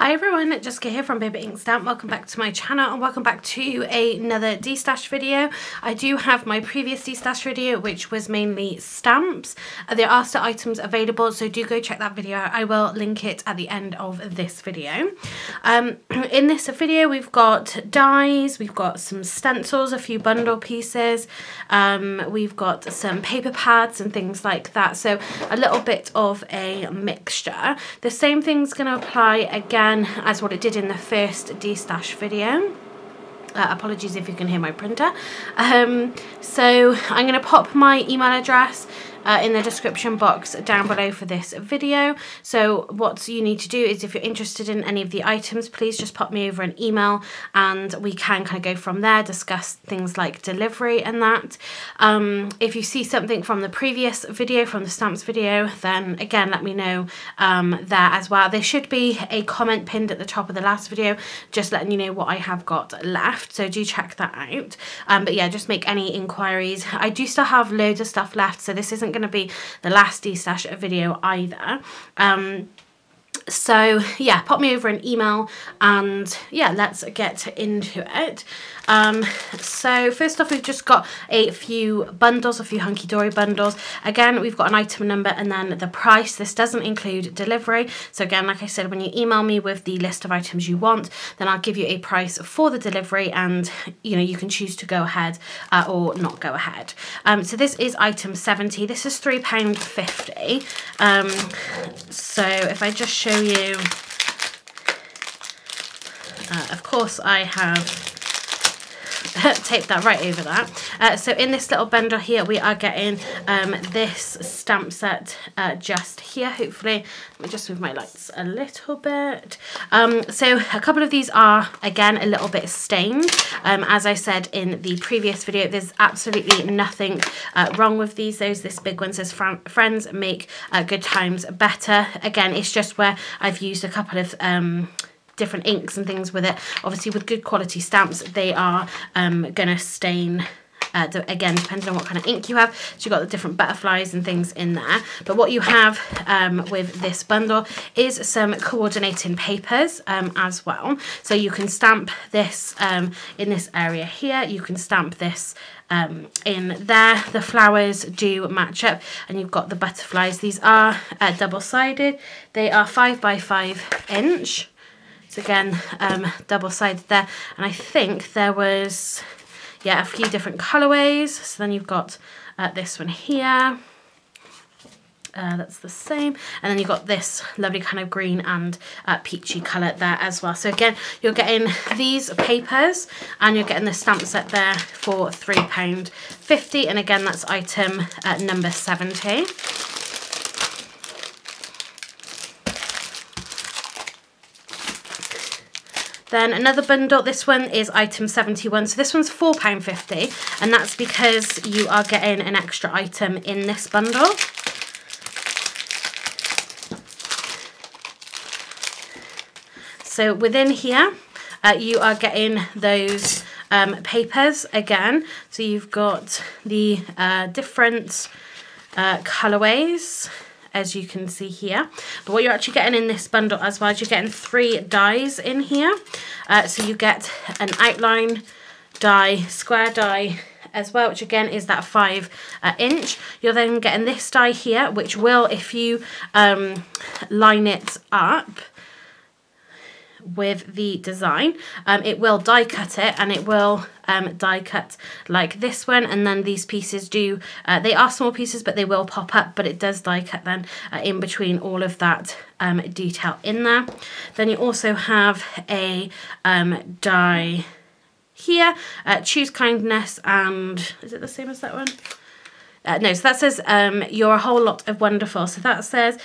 Hi everyone, Jessica here from Baby Ink Stamp. Welcome back to my channel and welcome back to another DESTASH video. I do have my previous DESTASH video which was mainly stamps. There are still items available, so do go check that video out. I will link it at the end of this video. In this video we've got dies, we've got some stencils, a few bundle pieces, we've got some paper pads and things like that, so a little bit of a mixture. The same thing's going to apply again as what it did in the first DESTASH video. Apologies if you can hear my printer. So I'm going to pop my email address in the description box down below for this video. So what you need to do is, if you're interested in any of the items, please just pop me over an email and we can kind of go from there, discuss things like delivery and that. If you see something from the previous video, from the stamps video, then again let me know there as well. There should be a comment pinned at the top of the last video just letting you know what I have got left, so do check that out. But yeah, just make any inquiries. I do still have loads of stuff left, so this isn't going to be the last DESTASH video either. So yeah, pop me over an email and yeah, let's get into it. So first off, we've just got a few bundles, a few hunky-dory bundles. Again, we've got an item number and then the price. This doesn't include delivery. So again, like I said, when you email me with the list of items you want, then I'll give you a price for the delivery, and you know, you can choose to go ahead or not go ahead. So this is item 70. This is £3.50. So if I just show you, of course I have tape that right over that. So in this little bundle here we are getting this stamp set just here. Hopefully, let me just move my lights a little bit. So a couple of these are again a little bit stained. As I said in the previous video, there's absolutely nothing wrong with these. This big one says friends make good times better. Again, it's just where I've used a couple of different inks and things with it. Obviously with good quality stamps they are gonna stain again depending on what kind of ink you have, so you've got the different butterflies and things in there. But what you have with this bundle is some coordinating papers as well, so you can stamp this in this area here, you can stamp this in there. The flowers do match up and you've got the butterflies. These are double-sided, they are 5 by 5 inch. So again, double-sided there, and I think there was, yeah, a few different colourways. So then you've got this one here, that's the same, and then you've got this lovely kind of green and peachy colour there as well. So again, you're getting these papers and you're getting the stamp set there for £3.50, and again that's item number 70. Then another bundle, this one is item 71, so this one's £4.50, and that's because you are getting an extra item in this bundle. So within here, you are getting those papers again, so you've got the different colourways, as you can see here. But what you're actually getting in this bundle as well is you're getting 3 dies in here. So you get an outline die, square die as well, which again is that 5 inch. You're then getting this die here, which will, if you line it up with the design, it will die cut it, and it will die cut like this one. And then these pieces do, they are small pieces but they will pop up, but it does die cut then in between all of that detail in there. Then you also have a die here, choose kindness, and is it the same as that one? No, so that says you're a whole lot of wonderful. So that says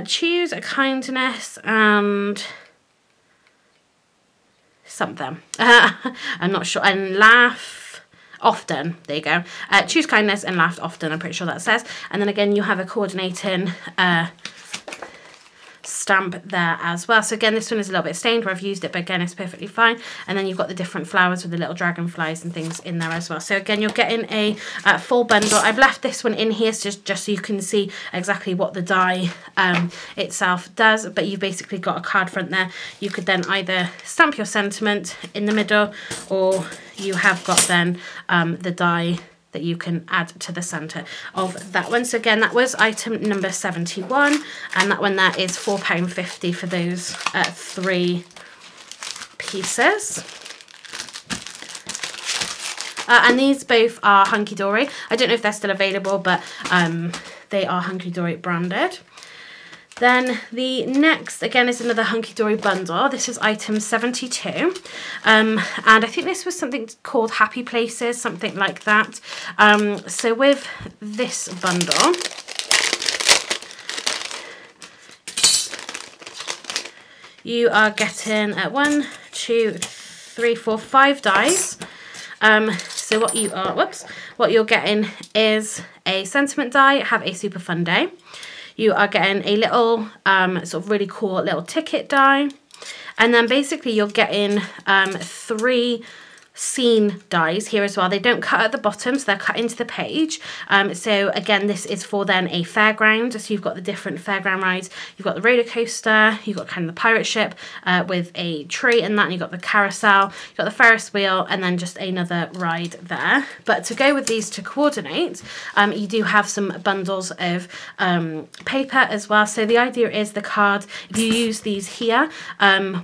choose a kindness and something. I'm not sure. And laugh often. There you go. Choose kindness and laugh often, I'm pretty sure that says. And then again you have a coordinating stamp there as well. So again, this one is a little bit stained where I've used it, but again, it's perfectly fine. And then you've got the different flowers with the little dragonflies and things in there as well. So again, you're getting a full bundle. I've left this one in here just so you can see exactly what the die itself does, but you've basically got a card front there. You could then either stamp your sentiment in the middle, or you have got then the die that you can add to the center of that one. So again, that was item number 71, and that one there is £4.50 for those 3 pieces. And these both are Hunky Dory. I don't know if they're still available, but they are Hunky Dory branded. Then the next, again, is another Hunky Dory bundle. This is item 72. And I think this was something called Happy Places, something like that. So with this bundle, you are getting 1, 2, 3, 4, 5 dies. So what you're getting is a sentiment die, have a super fun day. You are getting a little sort of really cool little ticket die, and then basically you're getting 3 scene dies here as well. They don't cut at the bottom, so they're cut into the page. So again, this is for then a fairground. So you've got the different fairground rides. You've got the roller coaster, you've got kind of the pirate ship with a tree and that, and you've got the carousel, you've got the Ferris wheel, and then just another ride there. But to go with these to coordinate, you do have some bundles of paper as well. So the idea is the card, if you use these here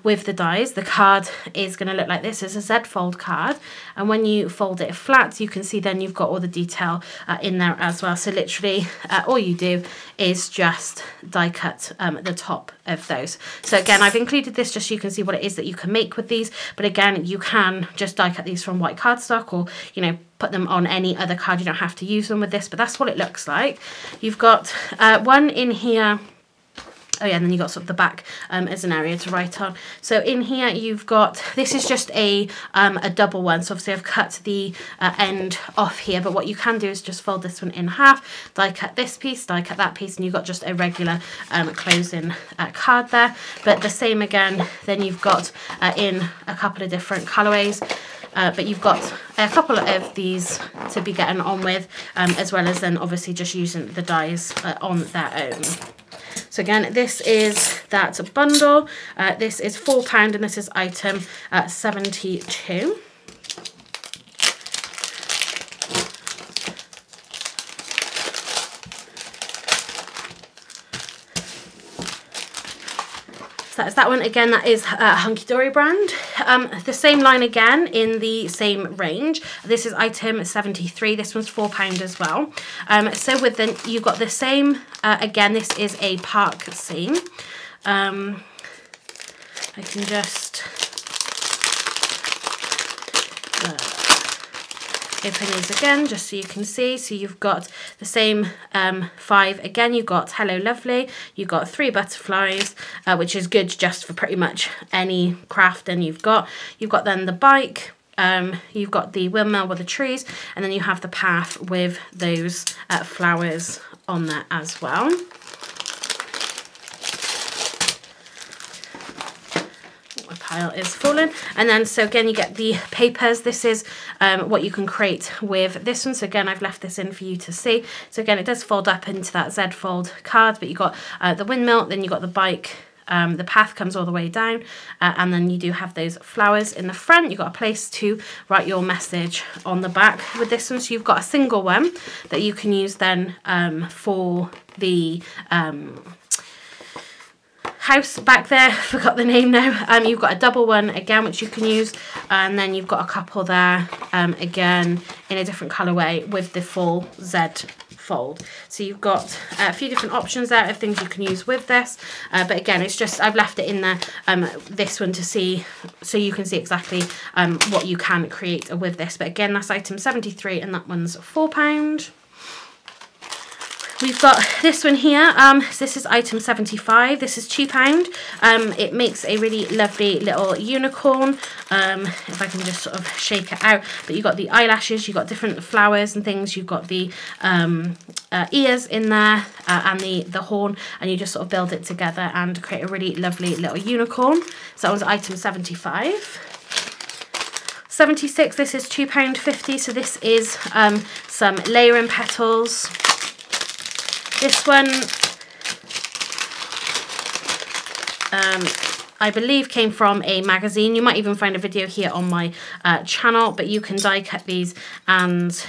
with the dies, the card is going to look like this. It's a Z fold card. And when you fold it flat, you can see then you've got all the detail in there as well. So literally all you do is just die cut the top of those. So again, I've included this just so you can see what it is that you can make with these. But again, you can just die cut these from white cardstock, or, you know, put them on any other card. You don't have to use them with this, but that's what it looks like. You've got one in here. Oh yeah, and then you've got sort of the back as an area to write on. So in here you've got, this is just a double one. So obviously I've cut the end off here, but what you can do is just fold this one in half, die cut this piece, die cut that piece, and you've got just a regular closing card there. But the same again, then you've got in a couple of different colourways. But you've got a couple of these to be getting on with, as well as then obviously just using the dies on their own. So again, this is that bundle. This is £4 and this is item 72. So that's that one. Again, that is Hunky Dory brand. The same line again in the same range. This is item 73. This one's £4 as well. So with the, you've got the same, again, this is a park scene. I can just open these again just so you can see. So you've got the same 5 again. You've got Hello Lovely, you've got 3 butterflies, which is good just for pretty much any craft. And you've got then the bike, you've got the windmill with the trees, and then you have the path with those flowers on there as well. Pile is falling. And then so again you get the papers. This is what you can create with this one. So again, I've left this in for you to see. So again, it does fold up into that Z fold card, but you got the windmill, then you got the bike, the path comes all the way down, and then you do have those flowers in the front. You've got a place to write your message on the back with this one. So you've got a single one that you can use then for the house back there, forgot the name now. You've got a double one again which you can use, and then you've got a couple there again in a different colourway with the full Z fold. So you've got a few different options there of things you can use with this, but again, it's just, I've left it in there, this one to see, so you can see exactly what you can create with this. But again, that's item 73 and that one's £4. We've got this one here. So this is item 75. This is £2. It makes a really lovely little unicorn. If I can just sort of shake it out. But you've got the eyelashes, you've got different flowers and things. You've got the ears in there and the horn. And you just sort of build it together and create a really lovely little unicorn. So that was item 75. 76, this is £2.50. So this is some layering petals. This one, I believe came from a magazine. You might even find a video here on my channel, but you can die cut these and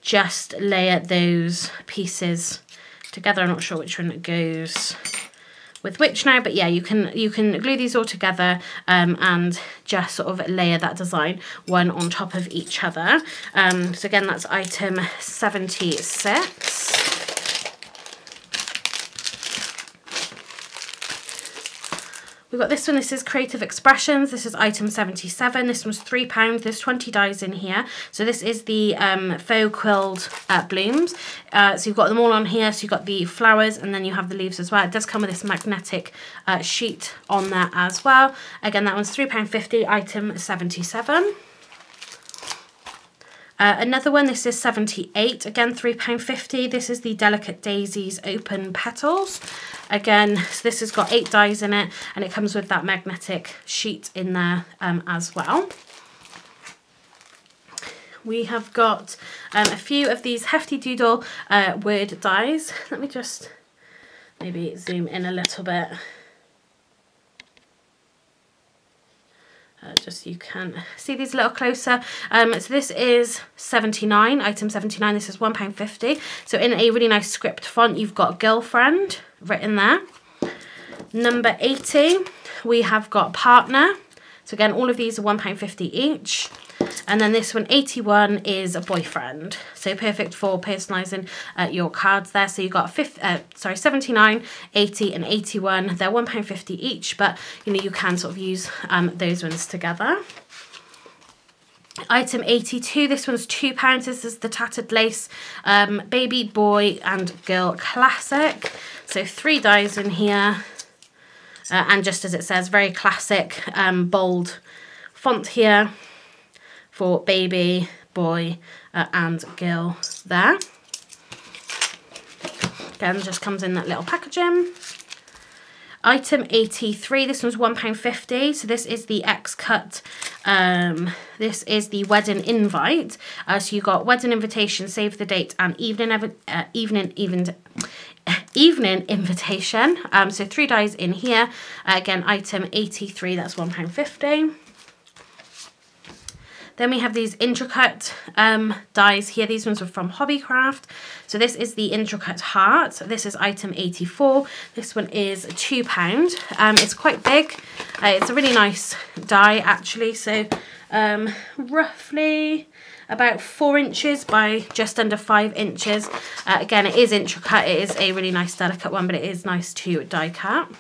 just layer those pieces together. I'm not sure which one it goes with which now, but yeah, you can glue these all together and just sort of layer that design one on top of each other. So again, that's item 76. We've got this one, this is Creative Expressions, this is item 77, this one's £3, there's 20 dies in here. So this is the faux quilled blooms. So you've got them all on here, so you've got the flowers and then you have the leaves as well. It does come with this magnetic sheet on there as well. Again, that one's £3.50, item 77. Another one, this is 78, again £3.50. This is the Delicate Daisies Open Petals. Again, so this has got 8 dies in it and it comes with that magnetic sheet in there as well. We have got a few of these Hefty Doodle word dies. Let me just maybe zoom in a little bit. Just so you can see these a little closer. So this is 79, item 79, this is £1.50. So in a really nice script font, you've got Girlfriend written there. Number 80, we have got Partner. So again, all of these are £1.50 each. And then this one, 81, is a Boyfriend. So perfect for personalising your cards there. So you've got 79, 80 and 81. They're £1.50 each, but you know, you can sort of use those ones together. Item 82, this one's £2. This is the Tattered Lace Baby, Boy and Girl Classic. So 3 dies in here. And just as it says, very classic, bold font here for baby, boy and girl there. Again, just comes in that little packaging. Item 83, this one's £1.50. So this is the X-Cut. This is the wedding invite. So you've got wedding invitation, save the date and evening invitation. So 3 dies in here. Again, item 83, that's £1.50. Then we have these intricate dies here. These ones are from Hobbycraft. So this is the Intricate Heart. This is item 84. This one is £2. It's quite big. It's a really nice die actually. So roughly about 4 inches by just under 5 inches. Again, it is intricate. It is a really nice delicate one, but it is nice to die cut.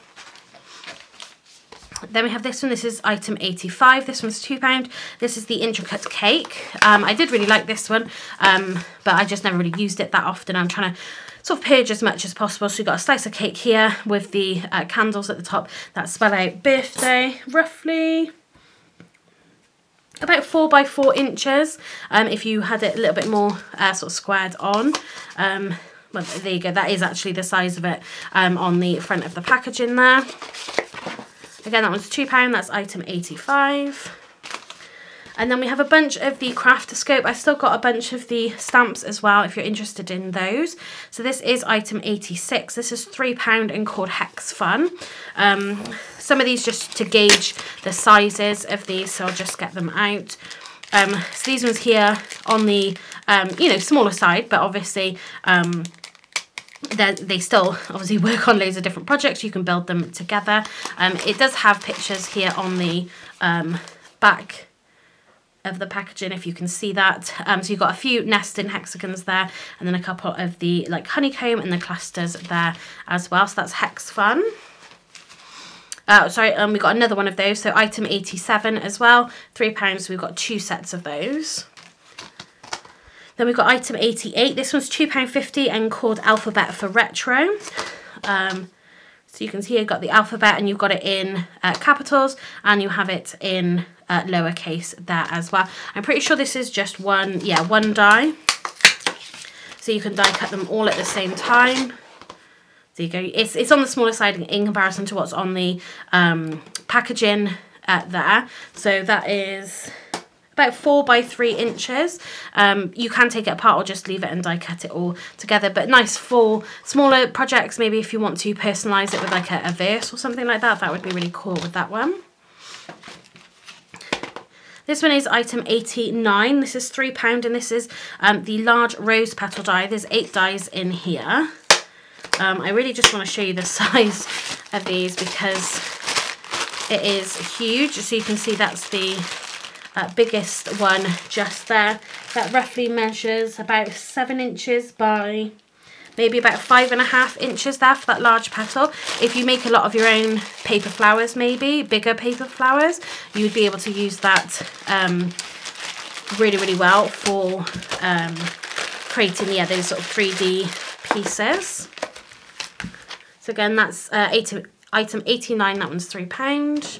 Then we have this one, this is item 85, this one's £2. This is the Intricate Cake. I did really like this one, but I just never really used it that often. I'm trying to sort of purge as much as possible. So you've got a slice of cake here with the candles at the top that spell out birthday, roughly about 4 by 4 inches. If you had it a little bit more sort of squared on. Well, there you go, that is actually the size of it on the front of the packaging there. Again, that one's £2, that's item 85. And then we have a bunch of the Craft-A-Scope. I've still got a bunch of the stamps as well if you're interested in those. So this is item 86. This is £3 and called Hex Fun. Some of these just to gauge the sizes of these, so I'll just get them out. So these ones here on the, you know, smaller side, but obviously they still obviously work on loads of different projects. You can build them together. It does have pictures here on the back of the packaging, if you can see that. So you've got a few nesting hexagons there, and then a couple of the like honeycomb and the clusters there as well. So that's Hex Fun. Sorry, we got another one of those. So item 87 as well, £3. We've got 2 sets of those. Then we've got item 88. This one's £2.50 and called Alphabet for Retro. So you can see you've got the alphabet and you've got it in capitals and you have it in lowercase there as well. I'm pretty sure this is just one die. So you can die cut them all at the same time. There you go. It's on the smaller side in comparison to what's on the packaging there. So that is about 4 by 3 inches. You can take it apart or just leave it and die cut it all together, but nice for smaller projects. Maybe if you want to personalize it with like a verse or something like that, that would be really cool with that one. This one is item 89. This is £3 and this is the large rose petal die. There's 8 dies in here. I really just want to show you the size of these because it is huge. So you can see that's the biggest one just there. That roughly measures about 7 inches by maybe about 5.5 inches there for that large petal. If you make a lot of your own paper flowers, maybe bigger paper flowers, you would be able to use that really, really well for creating those sort of 3D pieces. So again, that's item 89, that one's £3.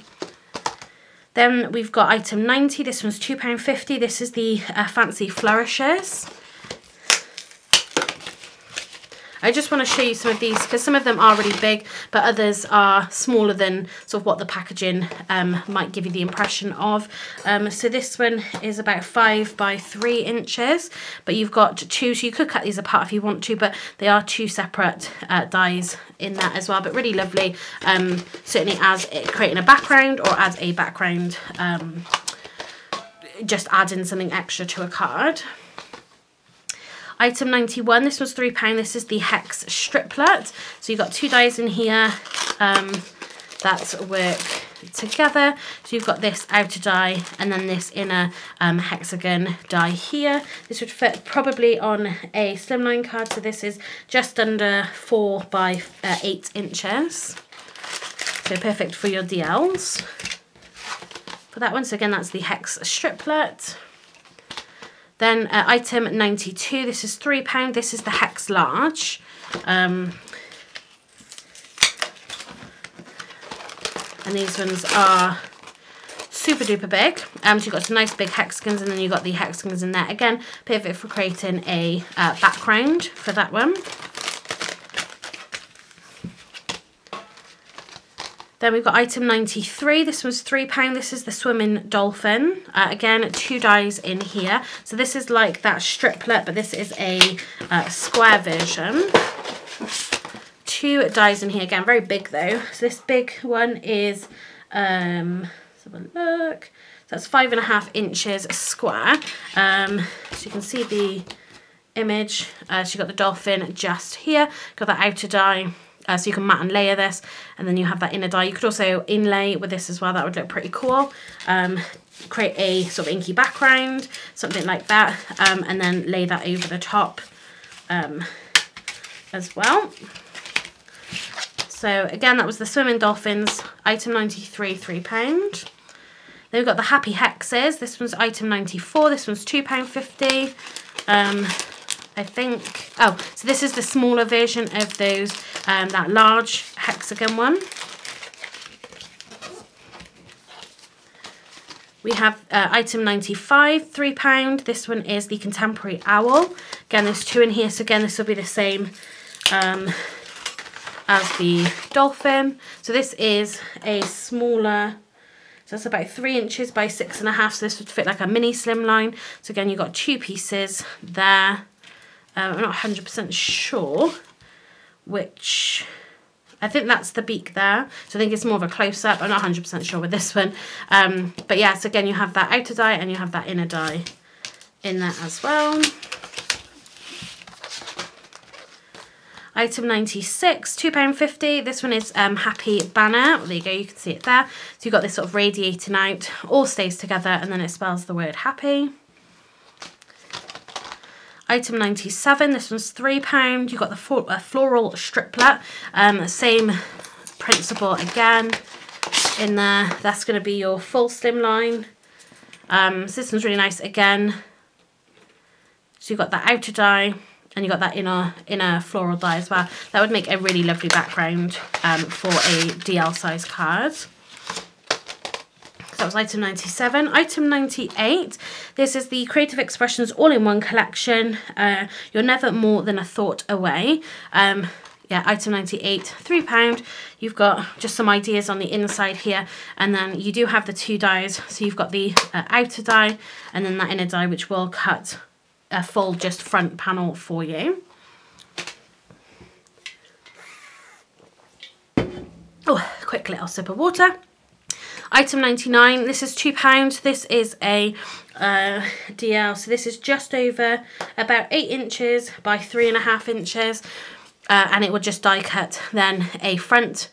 Then we've got item 90, this one's £2.50. This is the fancy flourishes. I just want to show you some of these because some of them are really big, but others are smaller than sort of what the packaging might give you the impression of. So this one is about 5 by 3 inches, but you've got 2, so you could cut these apart if you want to, but they are 2 separate dies in that as well, but really lovely, certainly as creating a background or as a background, just adding something extra to a card. Item 91, this was £3. This is the hex striplet. So you've got 2 dies in here that work together. So you've got this outer die and then this inner hexagon die here. This would fit probably on a slimline card. So this is just under 4 by 8 inches. So perfect for your DLs. For that one, so again, that's the hex striplet. Then item 92, this is £3. This is the hex large. And these ones are super duper big. So you've got some nice big hexagons and then you've got the hexagons in there. Again, perfect for creating a background for that one. Then we've got item 93. This was £3. This is the swimming dolphin. Again, 2 dies in here. So this is like that striplet, but this is a square version. 2 dies in here. Again, very big though. So this big one is, let's have a look. So that's 5.5 inches square. So you can see the image. So you've got the dolphin just here. Got that outer die. So you can mat and layer this, and then you have that inner die. You could also inlay with this as well. That would look pretty cool. Create a sort of inky background, something like that, and then lay that over the top as well. So again, that was the swimming dolphins, item 93, £3. Then we've got the happy hexes. This one's item 94. This one's £2.50. I think, oh, so this is the smaller version of those, that large hexagon one. We have item 95, £3. This one is the contemporary owl. Again, there's 2 in here, so again, this will be the same as the dolphin. So this is a smaller, so that's about 3 inches by 6.5, so this would fit like a mini slimline. So again, you've got 2 pieces there. I'm not 100% sure which, I think that's the beak there. So I think it's more of a close-up. I'm not 100% sure with this one. But yeah, so again, you have that outer die and you have that inner die in there as well. Item 96, £2.50. This one is Happy Banner. Well, there you go, you can see it there. So you've got this sort of radiating out, all stays together, and then it spells the word happy. Item 97, this one's £3. You've got the floral striplet. Same principle again in there. That's going to be your full slimline. So this one's really nice again. So you've got that outer die and you've got that inner floral die as well. That would make a really lovely background for a DL size card. That was item 97. Item 98, this is the Creative Expressions all-in-one collection. You're never more than a thought away. Yeah, item 98, £3. You've got just some ideas on the inside here, and then you do have the 2 dies. So you've got the outer die and then that inner die, which will cut a full just front panel for you. Oh, quick little sip of water. Item 99, this is £2. This is a DL, so this is just over about 8 inches by 3.5 inches. And it will just die cut then a front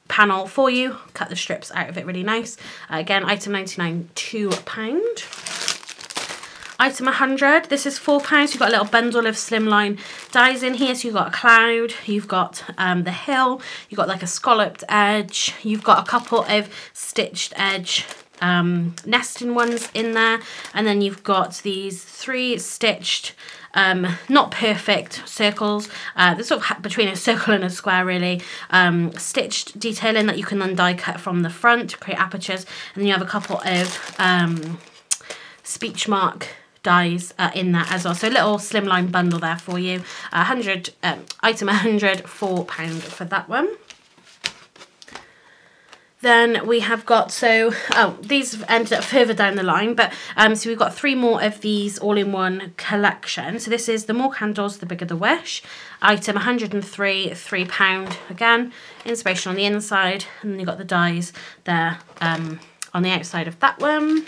panel for you. Cut the strips out of it really nice. Again, item 99, £2. Item 100, this is £4. You've got a little bundle of slimline dies in here. So you've got a cloud, you've got the hill, you've got like a scalloped edge, you've got a couple of stitched edge nesting ones in there, and then you've got these 3 stitched not perfect circles, they're sort of between a circle and a square really, stitched detailing that you can then die cut from the front to create apertures, and then you have a couple of speech mark dies in that as well. So a little slimline bundle there for you. Item 100, £4 for that one. Then we have got, these ended up further down the line, but so we've got 3 more of these all-in-one collection. So this is the more candles, the bigger the wish. Item 103, £3 again. Inspiration on the inside, and then you've got the dies there on the outside of that one.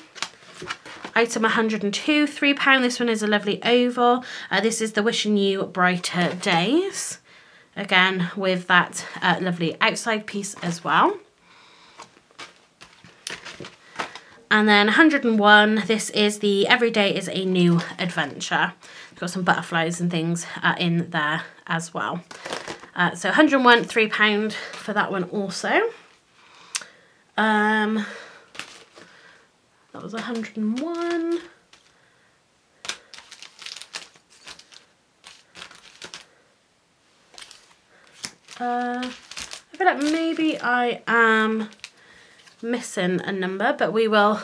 Item 102, £3. This one is a lovely oval. This is the Wishing You Brighter Days. Again, with that lovely outside piece as well. And then 101, this is the Every Day is a New Adventure. It's got some butterflies and things in there as well. So 101, £3 for that one also. That was 101. I feel like maybe I am missing a number, but we will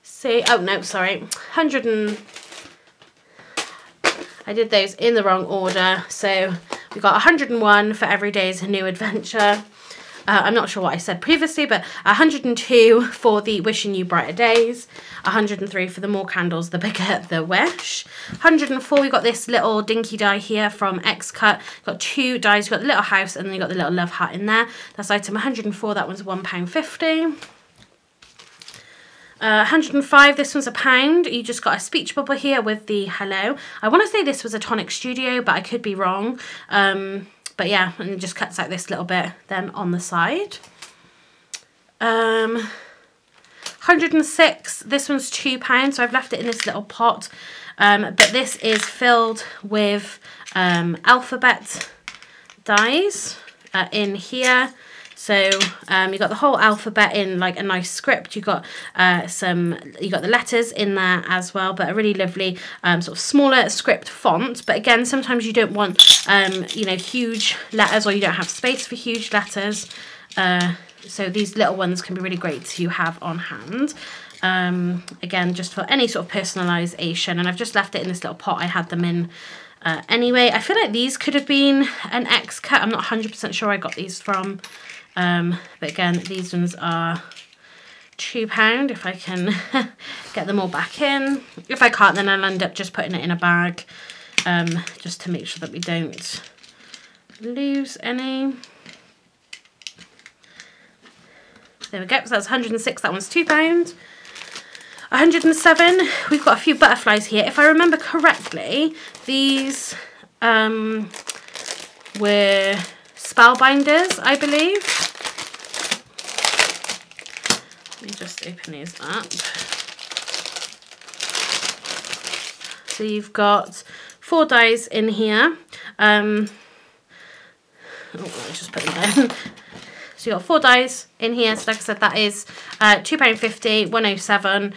see. Oh no, sorry, I did those in the wrong order. So we got 101 for Every Day's a New Adventure. I'm not sure what I said previously, but 102 for the Wishing You Brighter Days, 103 for the more candles, the bigger the wish. 104, we got this little dinky die here from X Cut. Got 2 dies, you've got the little house and then you've got the little love hat in there. That's item 104, that one's £1.50. 105, this one's £1. You just got a speech bubble here with the hello. I want to say this was a Tonic Studio, but I could be wrong. But yeah, and it just cuts out this little bit then on the side. 106, this one's £2, so I've left it in this little pot. But this is filled with alphabet dies in here. So you've got the whole alphabet in like a nice script. You've got you got the letters in there as well, but a really lovely sort of smaller script font. But again, sometimes you don't want you know, huge letters, or you don't have space for huge letters. So these little ones can be really great to have on hand. Again, just for any sort of personalisation. And I've just left it in this little pot I had them in anyway. I feel like these could have been an X Cut. I'm not 100% sure I got these from. But again, these ones are £2 if I can get them all back in. If I can't, then I'll end up just putting it in a bag, just to make sure that we don't lose any. There we go, so that's 106, that one's £2. 107, we've got a few butterflies here. If I remember correctly, these were spellbinders, I believe. Let me just open these up. So you've got 4 dies in here. Oh, I'll just put them down. So you've got 4 dies in here. So like I said, that is £2.50, 107.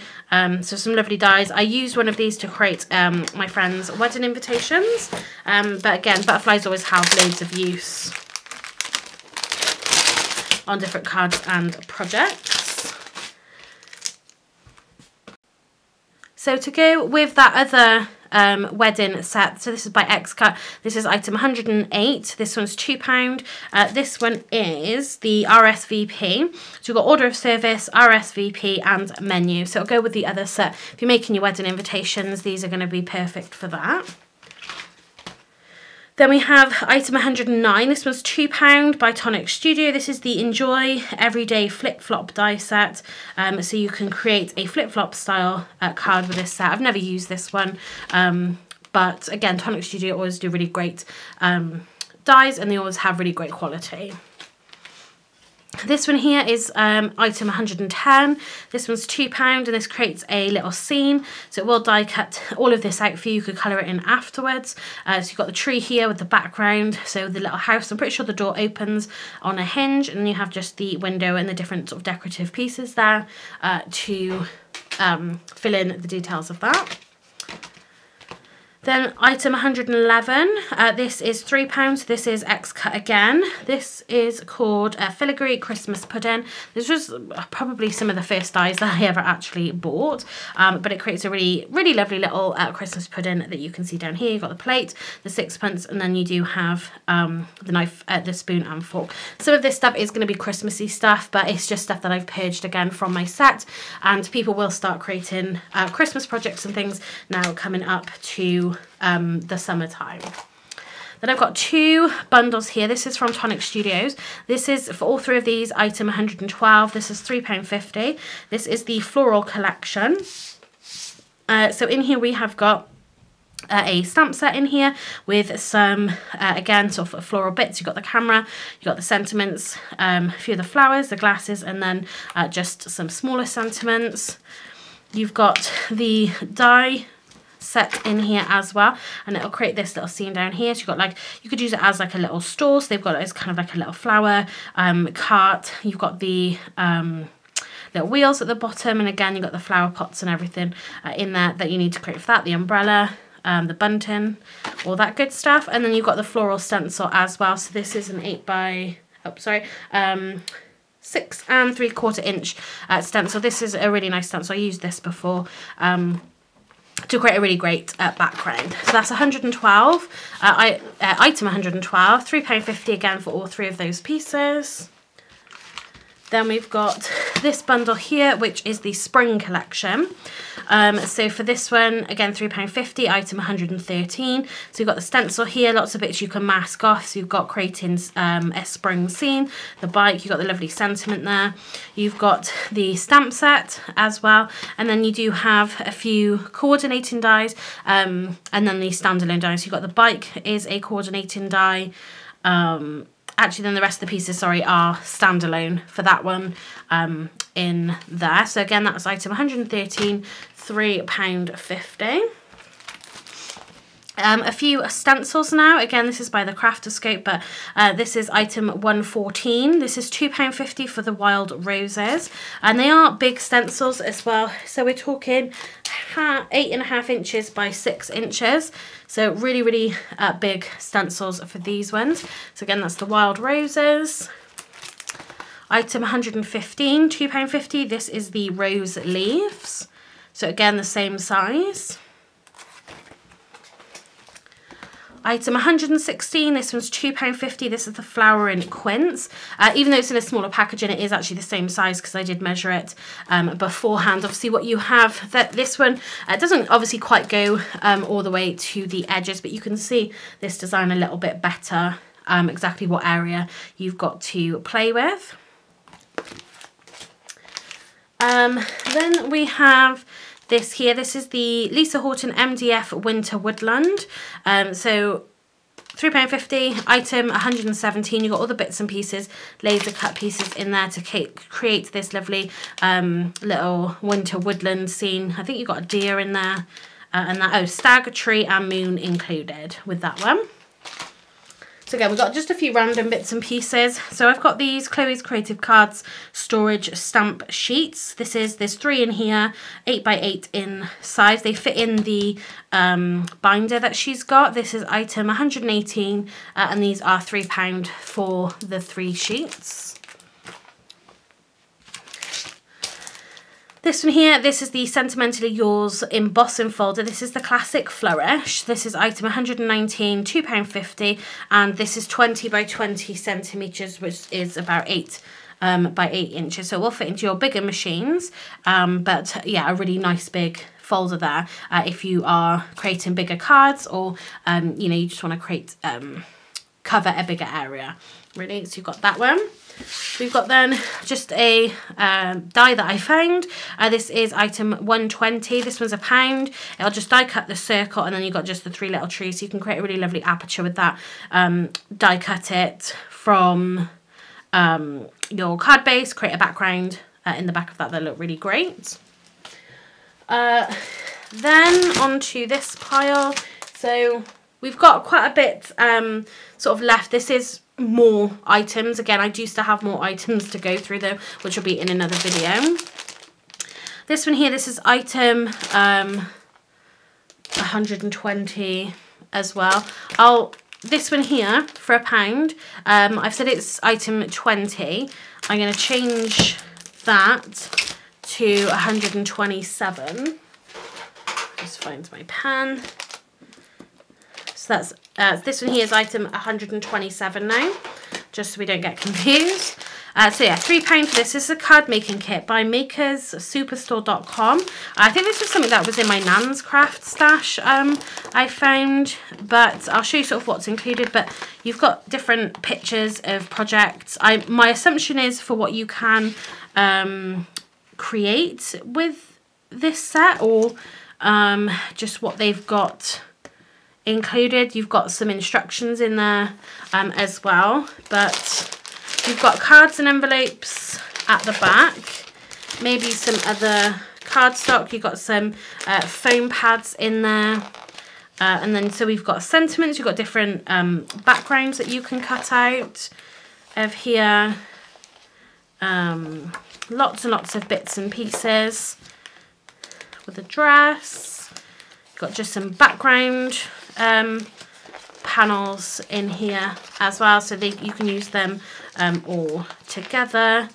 So some lovely dies. I used one of these to create my friend's wedding invitations. But again, butterflies always have loads of use on different cards and projects. So to go with that other wedding set, so this is by X-Cut, this is item 108, this one's £2, this one is the RSVP, so we've got order of service, RSVP and menu, so it'll go with the other set. If you're making your wedding invitations, these are going to be perfect for that. Then we have item 109, this was £2 by Onyx Studio. This is the Enjoy Everyday Flip-Flop die set. So you can create a flip-flop style card with this set. I've never used this one, but again, Onyx Studio always do really great dies, and they always have really great quality. This one here is item 110. This one's £2 and this creates a little scene. So it will die cut all of this out for you. You could colour it in afterwards. So you've got the tree here with the background. So the little house, I'm pretty sure the door opens on a hinge, and you have just the window and the different sort of decorative pieces there to fill in the details of that. Then item 111, this is £3, this is X-Cut again. This is called Filigree Christmas Pudding. This was probably some of the first dies that I ever actually bought, but it creates a really, really lovely little Christmas pudding that you can see down here. You've got the plate, the sixpence, and then you do have the knife, the spoon and fork. Some of this stuff is going to be Christmassy stuff, but it's just stuff that I've purged again from my set, and people will start creating Christmas projects and things now coming up to the summertime. Then I've got 2 bundles here. This is from Onyx Studios. This is for all 3 of these, item 112. This is £3.50. This is the floral collection. So in here we have got a stamp set in here with some, again, sort of floral bits. You've got the camera, you've got the sentiments, a few of the flowers, the glasses, and then just some smaller sentiments. You've got the die set in here as well, and it'll create this little scene down here. So you've got, like, you could use it as like a little store, so they've got it as kind of like a little flower cart. You've got the little wheels at the bottom, and again you've got the flower pots and everything in there that you need to create for that, the umbrella, the bunting, all that good stuff. And then you've got the floral stencil as well. So this is an 6 3/4 inch stencil. This is a really nice stencil. I used this before to create a really great background. So that's 112, item 112, £3.50 again for all 3 of those pieces. Then we've got this bundle here, which is the spring collection. So for this one, again, £3.50, item 113. So you've got the stencil here, lots of bits you can mask off. So you've got creating a spring scene, the bike, you've got the lovely sentiment there. You've got the stamp set as well. And then you do have a few coordinating dies, and then the standalone dies. So you've got the bike is a coordinating die. Actually, then the rest of the pieces, sorry, are standalone for that one in there. So again, that was item 113, £3.50. A few stencils now. Again, this is by the Crafterscope, but this is item 114. This is £2.50 for the Wild Roses, and they are big stencils as well. So we're talking 8.5 inches by 6 inches. So really, really big stencils for these ones. So again, that's the Wild Roses. Item 115, £2.50. This is the Rose Leaves. So again, the same size. Item 116, this one's £2.50. This is the Flowering Quince. Even though it's in a smaller packaging, it is actually the same size because I did measure it beforehand. Obviously, what you have, this one doesn't obviously quite go all the way to the edges, but you can see this design a little bit better, exactly what area you've got to play with. Then we have this here. This is the Lisa Horton MDF Winter Woodland. So £3.50, item 117. You've got all the bits and pieces, laser cut pieces in there to create this lovely little winter woodland scene. I think you've got a deer in there, and that, stag, tree and moon included with that one. So again, we've got just a few random bits and pieces. So I've got these Chloe's Creative Cards storage stamp sheets. There's 3 in here, 8 by 8 in size. They fit in the binder that she's got. This is item 118 and these are £3 for the 3 sheets. This one here, this is the Sentimentally Yours embossing folder. This is the classic flourish. This is item 119, £2.50, and this is 20 by 20 centimetres, which is about 8 by 8 inches. So it will fit into your bigger machines, but yeah, a really nice big folder there if you are creating bigger cards, or you know, you just want to create cover a bigger area, really. So you've got that one. We've got then just a die that I found. This is item 120. This one's £1. I'll just die cut the circle, and then you've got just the 3 little trees. So you can create a really lovely aperture with that. Die cut it from your card base, create a background in the back of that. They look really great. Then onto this pile. So we've got quite a bit sort of left. This is more items. Again, I do still have more items to go through though, which will be in another video. This one here, this is item 120 as well. This one here for £1. I've said it's item 20. I'm going to change that to 127. Just find my pen. So that's this one here is item 127 now, just so we don't get confused. So yeah, £3 for this. This is a card making kit by makerssuperstore.com. I think this was something that was in my Nan's craft stash I found, but I'll show you sort of what's included. But you've got different pictures of projects. My assumption is for what you can create with this set, or just what they've got included. You've got some instructions in there as well, but you've got cards and envelopes at the back, maybe some other cardstock. You've got some foam pads in there, and then so we've got sentiments. You've got different backgrounds that you can cut out of here. Lots and lots of bits and pieces with a dress. You've got just some background panels in here as well, so you can use them all together.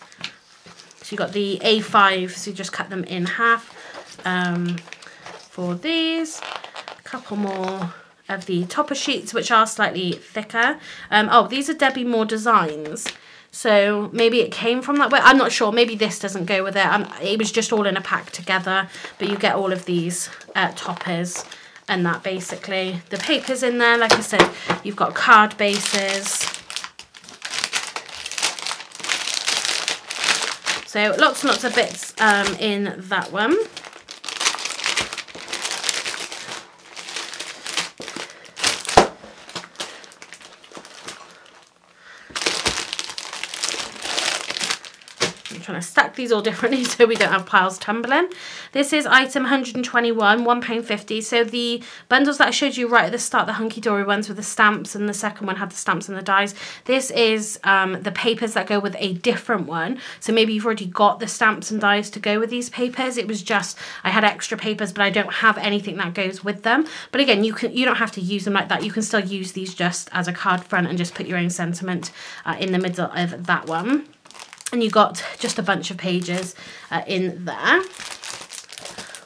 So you've got the A5, so you just cut them in half for these. A couple more of the topper sheets, which are slightly thicker. Oh, these are Debbie Moore designs, so maybe it came from that way. I'm not sure. Maybe this doesn't go with it. It was just all in a pack together, but you get all of these toppers and that, basically. The paper's in there. Like I said, you've got card bases. So lots and lots of bits in that one. Trying to stack these all differently so we don't have piles tumbling. This is item 121, £1.50. So the bundles that I showed you right at the start, the hunky-dory ones with the stamps, and the second one had the stamps and the dies. This is the papers that go with a different one. So maybe you've already got the stamps and dies to go with these papers. It was just, I had extra papers, but I don't have anything that goes with them. But again, you don't have to use them like that. You can still use these just as a card front and just put your own sentiment in the middle of that one. And you got just a bunch of pages in there.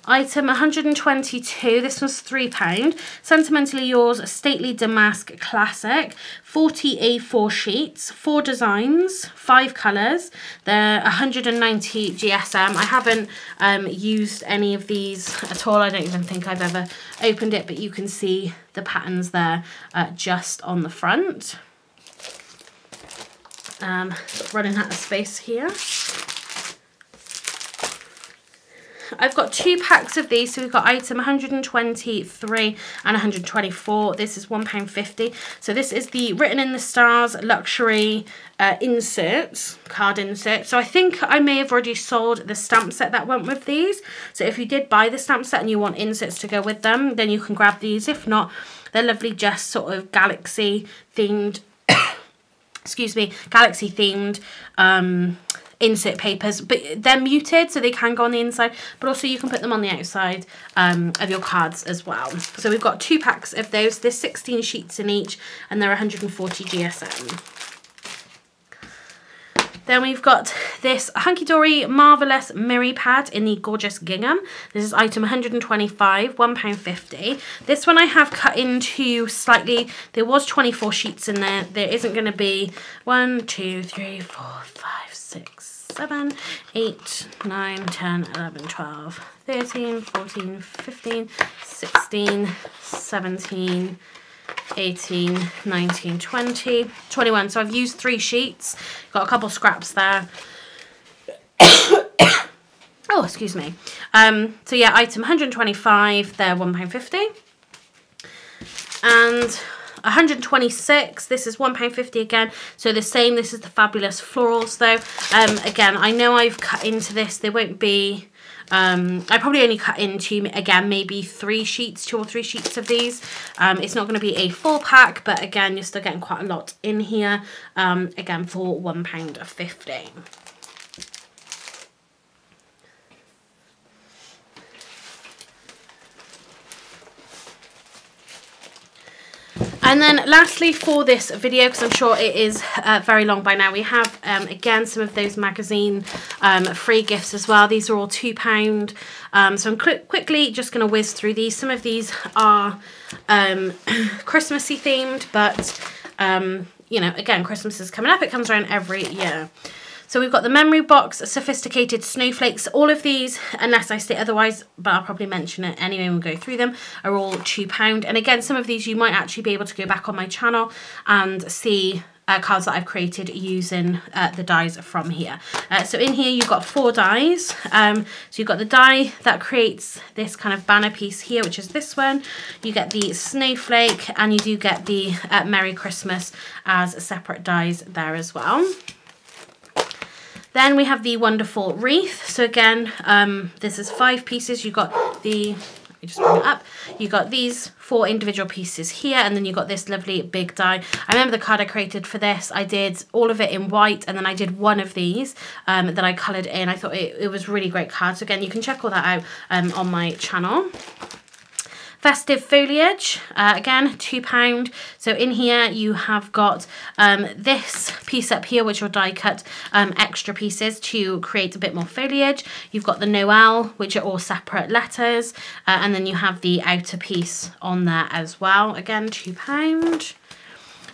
Item 122, this was £3. Sentimentally Yours Stately Damask Classic. 40 A4 sheets, 4 designs, 5 colours. They're 190 GSM. I haven't used any of these at all. I don't even think I've ever opened it, but you can see the patterns there just on the front. Running out of space here. I've got 2 packs of these, so we've got item 123 and 124. This is £1.50. So this is the Written in the Stars luxury inserts, card inserts. So I think I may have already sold the stamp set that went with these. So if you did buy the stamp set and you want inserts to go with them, then you can grab these. If not, they're lovely, just sort of galaxy themed excuse me, galaxy themed insert papers, but they're muted, so they can go on the inside, but also you can put them on the outside of your cards as well. So we've got 2 packs of those. There's 16 sheets in each, and they're 140 GSM. Then we've got this Hunky Dory Marvellous Mirri Pad in the gorgeous gingham. This is item 125, £1.50. This one I have cut into slightly, there was 24 sheets in there. There isn't going to be 1, 2, 3, 4, 5, 6, 7, 8, 9, 10, 11, 12, 13, 14, 15, 16, 17, 18, 19, 20, 21. So I've used 3 sheets. Got a couple scraps there. Oh, excuse me. So yeah, item 125, they're £1.50. And 126, this is £1.50 again. So the same, this is the Fabulous Florals though. Again, I know I've cut into this. There won't be... I probably only cut into, again, maybe 3 sheets, 2 or 3 sheets of these. It's not going to be a full pack, but again, you're still getting quite a lot in here, again, for £1.50. And then lastly for this video, because I'm sure it is very long by now, we have again some of those magazine free gifts as well. These are all £2. So I'm quickly just going to whiz through these. Some of these are Christmassy themed, but you know, again, Christmas is coming up. It comes around every year. So we've got the Memory Box, Sophisticated Snowflakes. All of these, unless I say otherwise, but I'll probably mention it anyway when we go through them, are all £2. And again, some of these you might actually be able to go back on my channel and see cards that I've created using the dies from here. So in here you've got 4 dies. So you've got the die that creates this kind of banner piece here, which is this one. You get the snowflake, and you do get the Merry Christmas as separate dies there as well. Then we have the wonderful wreath. So again, this is 5 pieces. You've got the, let me just bring it up. You got these 4 individual pieces here, and then you got this lovely big die. I remember the card I created for this. I did all of it in white, and then I did one of these that I coloured in. I thought it was a really great card. So again, you can check all that out on my channel. Festive Foliage, again, £2. So in here you have got this piece up here, which will die cut extra pieces to create a bit more foliage. You've got the Noel, which are all separate letters, and then you have the outer piece on there as well. Again, £2.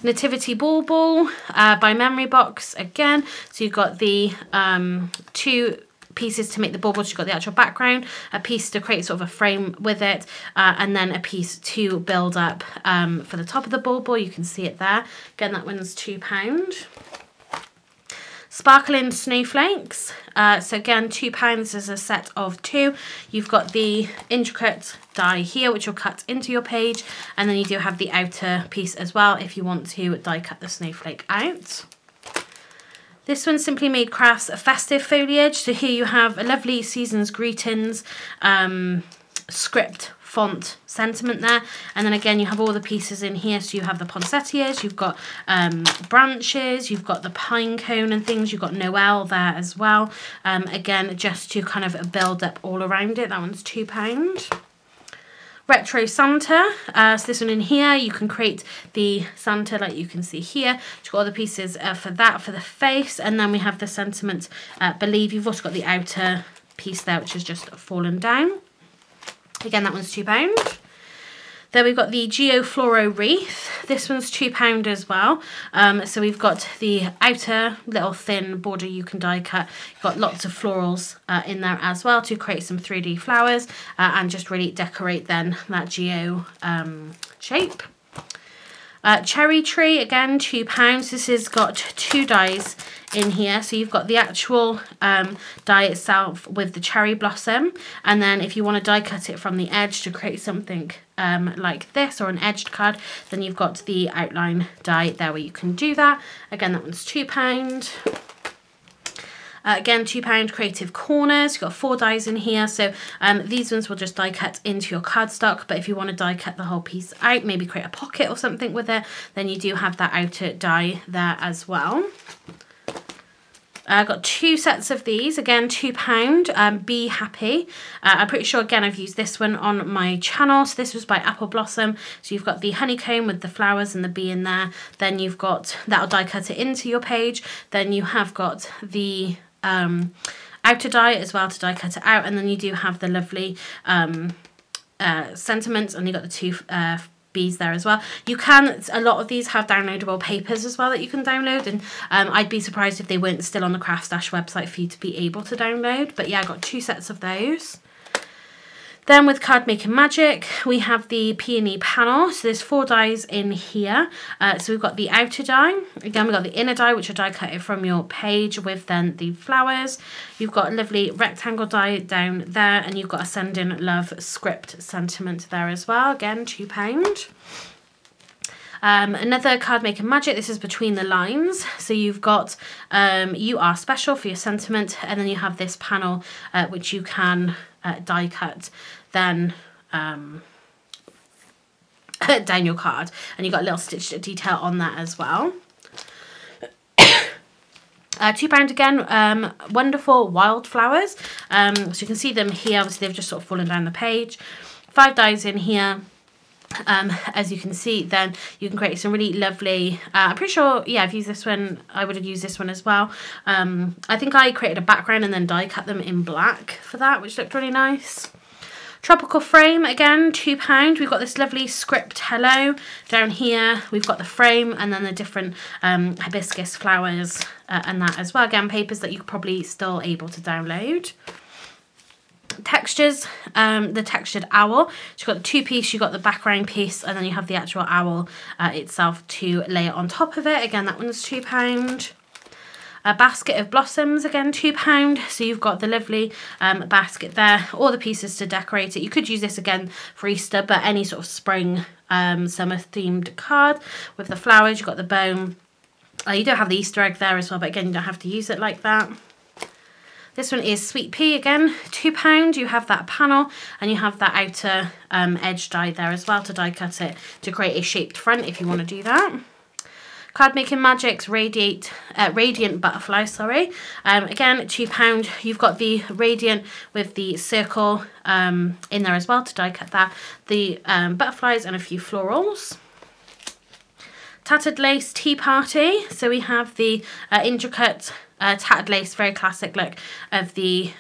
Nativity Bauble by Memory Box again. So you've got the 2 pieces to make the baubles. You've got the actual background, a piece to create sort of a frame with it, and then a piece to build up for the top of the bauble. You can see it there. Again, that one's £2. Sparkling Snowflakes. So again, £2. This is a set of 2. You've got the intricate die here, which will cut into your page, and then you do have the outer piece as well if you want to die cut the snowflake out. This one's Simply Made Crafts Festive Foliage. So here you have a lovely season's greetings, script, font, sentiment there. And then again, you have all the pieces in here. So you have the poinsettias, you've got branches, you've got the pine cone and things. You've got Noel there as well. Again, just to kind of build up all around it. That one's £2. Retro Santa. So this one in here, you can create the Santa like you can see here. You've got all the pieces for that, for the face. And then we have the sentiment, believe. You've also got the outer piece there, which has just fallen down. Again, that one's £2. Then we've got the Geo Floro Wreath. This one's £2 as well. So we've got the outer little thin border you can die cut. You've got lots of florals in there as well to create some 3D flowers and just really decorate then that Geo shape. Cherry Tree, again, £2. This has got 2 dies in here. So you've got the actual die itself with the cherry blossom, and then if you want to die cut it from the edge to create something like this or an edged card, then you've got the outline die there where you can do that. Again, that one's £2. Again, £2 Creative Corners. You've got 4 dies in here, so these ones will just die cut into your cardstock, but if you want to die cut the whole piece out, maybe create a pocket or something with it, then you do have that outer die there as well. I got 2 sets of these, again £2, Be Happy. I'm pretty sure, again, I've used this one on my channel. So this was by Apple Blossom. So you've got the honeycomb with the flowers and the bee in there. Then you've got, that'll die cut it into your page. Then you have got the outer die as well to die cut it out. And then you do have the lovely sentiments, and you got the 2 bees there as well. You can, a lot of these have downloadable papers as well that you can download, and I'd be surprised if they weren't still on the DESTASH website for you to be able to download. But yeah, I got 2 sets of those. Then with Card Making Magic, we have the Peony panel. So there's 4 dies in here. So we've got the outer die. Again, we've got the inner die, which are die cut from your page with then the flowers. You've got a lovely rectangle die down there, and you've got a Send in Love script sentiment there as well. Again, £2. Another Card Making Magic, this is Between the Lines. So you've got You Are Special for your sentiment, and then you have this panel which you can die cut then down your card, and you've got a little stitched detail on that as well. £2 again, Wonderful Wildflowers. So you can see them here, obviously they've just sort of fallen down the page. 5 dies in here. As you can see, then you can create some really lovely, I'm pretty sure, yeah, I've used this one, I would have used this one as well. I think I created a background and then die cut them in black for that, which looked really nice. Tropical Frame, again, £2. We've got this lovely script hello down here. We've got the frame and then the different hibiscus flowers and that as well. Again, papers that you're probably still able to download. Textures, the textured owl. So you've got the 2-piece, you've got the background piece, and then you have the actual owl itself to layer on top of it. Again, that one's £2. A basket of blossoms, again £2. So you've got the lovely basket there, all the pieces to decorate it. You could use this again for Easter, but any sort of spring summer themed card with the flowers. You've got the bow. You don't have the Easter egg there as well, but again, you don't have to use it like that. This one is Sweet Pea, again £2. You have that panel, and you have that outer edge die there as well to die cut it to create a shaped front if you want to do that. Card Making Magic's Radiant Butterfly, sorry. Again, £2. You've got the radiant with the circle in there as well to die cut that. The butterflies and a few florals. Tattered Lace Tea Party. So we have the intricate tattered lace, very classic look of the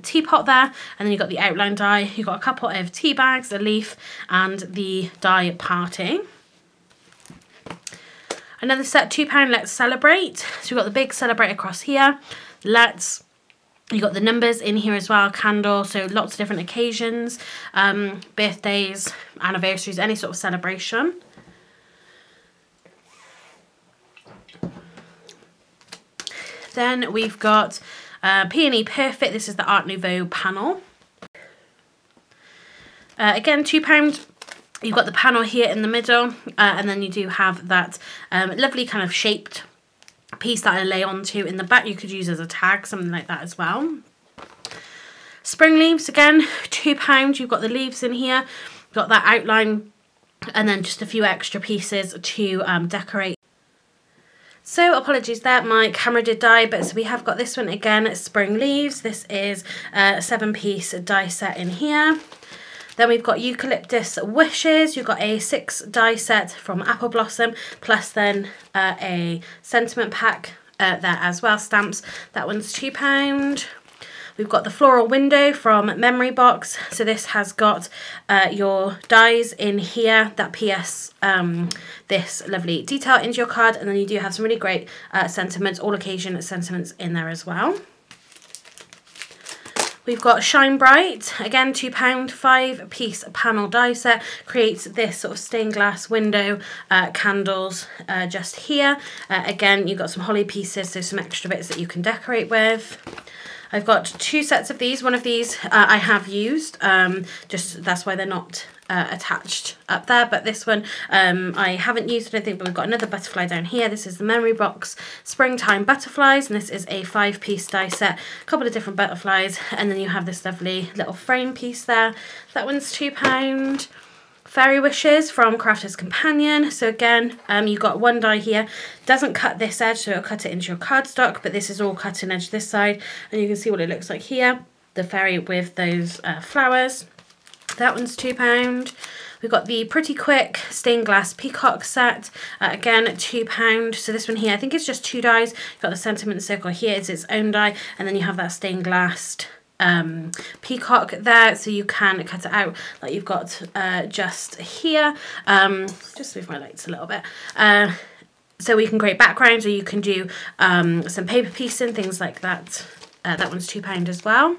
teapot there, and then you've got the outline die. You've got a couple of tea bags, a leaf, and the die party. Another set, £2, Let's Celebrate. So we've got the big celebrate across here. Let's, you've got the numbers in here as well, candle, so lots of different occasions, birthdays, anniversaries, any sort of celebration. Then we've got Peony Perfect. This is the Art Nouveau panel. Again, £2. You've got the panel here in the middle, and then you do have that lovely kind of shaped piece that I lay onto in the back. You could use as a tag, something like that as well. Spring Leaves, again, £2. You've got the leaves in here. You've got that outline, and then just a few extra pieces to decorate. So apologies there, my camera did die, but so we have got this one again, Spring Leaves. This is a 7-piece die set in here. Then we've got Eucalyptus Wishes. You've got a 6 die set from Apple Blossom, plus then a sentiment pack there as well, stamps. That one's £2. We've got the Floral Window from Memory Box. So this has got your dies in here, that PS, this lovely detail into your card, and then you do have some really great sentiments, all occasion sentiments in there as well. We've got Shine Bright, again £2, 5-piece panel die set, creates this sort of stained glass window, candles just here. Again, you've got some holly pieces, so some extra bits that you can decorate with. I've got 2 sets of these. One of these I have used, just that's why they're not attached up there, but this one I haven't used, I don't think, but we've got another butterfly down here. This is the Memory Box Springtime Butterflies, and this is a 5-piece die set, a couple of different butterflies, and then you have this lovely little frame piece there. That one's £2. Fairy Wishes from Crafter's Companion. So again, you've got one die here, doesn't cut this edge, so it'll cut it into your cardstock, but this is all cutting edge this side, and you can see what it looks like here, the fairy with those flowers. That one's £2. We've got the Pretty Quick Stained Glass Peacock set, again £2. So this one here, I think it's just 2 dies. You've got the Sentiment Circle here, it's its own die, and then you have that stained glass peacock there, so you can cut it out like you've got just here. Just move my lights a little bit. So we can create backgrounds, or you can do some paper piecing, things like that. That one's £2 as well.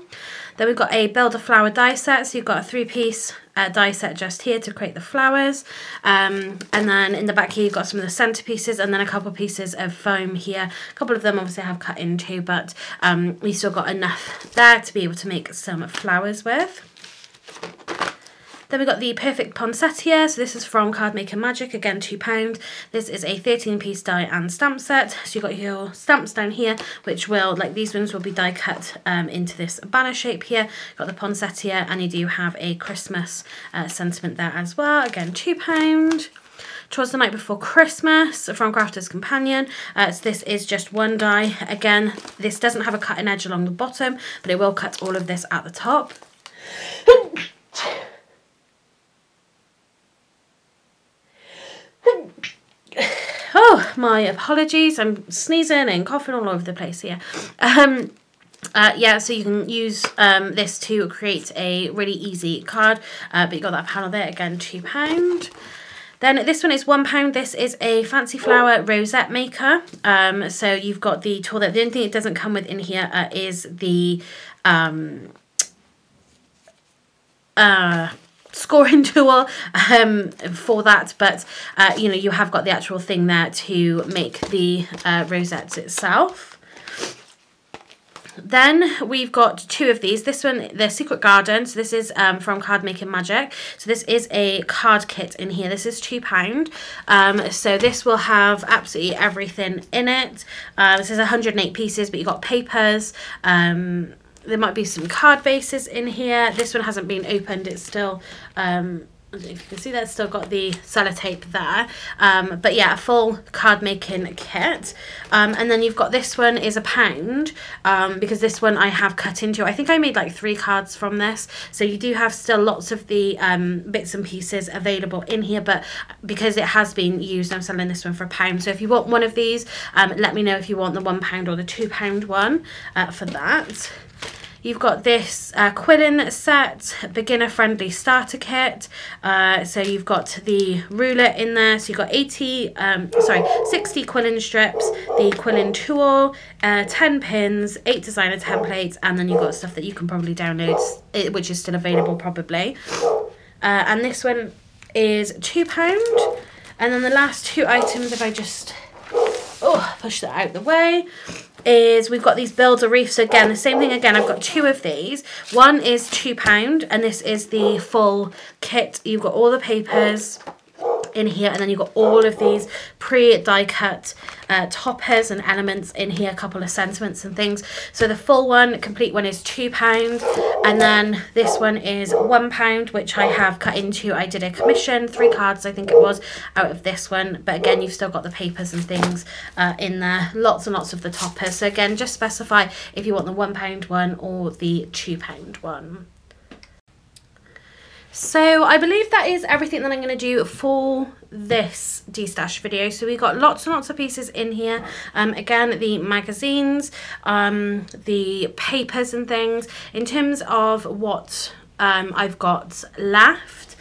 Then we've got a Build a Flower die set, so you've got a 3-piece die set just here to create the flowers. And then in the back here you've got some of the centerpieces, and then a couple of pieces of foam here. A couple of them obviously I have cut into, but we still got enough there to be able to make some flowers with. Then we've got the Perfect Poinsettia, so this is from Card Maker Magic, again £2. This is a 13-piece die and stamp set, so you've got your stamps down here, which will, like these ones, will be die cut into this banner shape here. You've got the poinsettia, and you do have a Christmas sentiment there as well, again £2. 'Twas the Night Before Christmas from Crafter's Companion. So this is just 1 die. Again, this doesn't have a cutting edge along the bottom, but it will cut all of this at the top. Oh, my apologies, I'm sneezing and coughing all over the place here. Yeah, so you can use this to create a really easy card, but you got that panel there, again £2. Then this one is £1. This is a Fancy Flower Rosette Maker. So you've got the tool there. The only thing it doesn't come with in here is the scoring tool for that, but you know, you have got the actual thing there to make the rosettes itself. Then we've got 2 of these. This one, the Secret Garden, so this is from Card Maker Magic. So this is a card kit in here. This is £2. So this will have absolutely everything in it. This is 108 pieces, but you've got papers. There might be some card bases in here. This one hasn't been opened. It's still, I don't know if you can see that, it's still got the sellotape there. But yeah, a full card making kit. And then you've got this one is £1, because this one I have cut into. I think I made like 3 cards from this. So you do have still lots of the bits and pieces available in here, but because it has been used, I'm selling this one for £1. So if you want one of these, let me know if you want the £1 or the £2 one for that. You've got this quilling set, beginner friendly starter kit. So you've got the ruler in there. So you've got 60 quilling strips, the quilling tool, 10 pins, 8 designer templates, and then you've got stuff that you can probably download, which is still available probably. And this one is £2. And then the last 2 items, if I just push that out the way, is we've got these builder reefs. So again, the same thing again, I've got 2 of these. One is £2, and this is the full kit. You've got all the papers in here, and then you've got all of these pre-die cut toppers and elements in here, a couple of sentiments and things. So the full one, complete one, is £2, and then this one is £1, which I have cut into. I did a commission, 3 cards I think it was, out of this one, but again, you've still got the papers and things in there, lots and lots of the toppers. So again, just specify if you want the £1 one or the £2 one. So I believe that is everything that I'm going to do for this DESTASH video. So we've got lots and lots of pieces in here. Again, the magazines, the papers and things. In terms of what I've got left,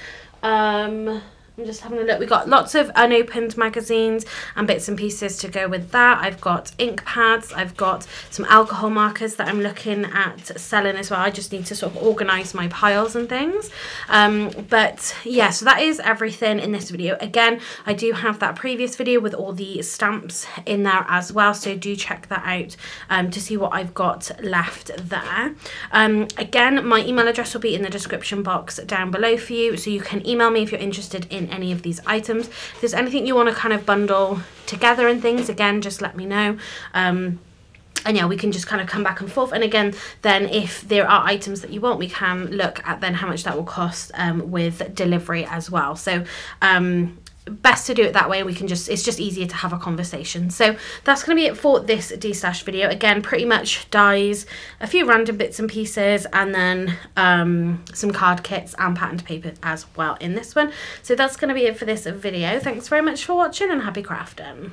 I'm just having a look. We've got lots of unopened magazines and bits and pieces to go with that. I've got ink pads. I've got some alcohol markers that I'm looking at selling as well. I just need to sort of organise my piles and things. But yeah, so that is everything in this video. Again, I do have that previous video with all the stamps in there as well. So do check that out to see what I've got left there. Again, my email address will be in the description box down below for you. So you can email me if you're interested in any of these items. If there's anything you want to kind of bundle together and things, again, just let me know. And yeah, we can just kind of come back and forth. And again, then if there are items that you want, we can look at then how much that will cost with delivery as well. So best to do it that way. We can just, it's just easier to have a conversation. So that's going to be it for this DESTASH video. Again, pretty much dies, a few random bits and pieces, and then some card kits and patterned paper as well in this one. So that's going to be it for this video. Thanks very much for watching, and happy crafting.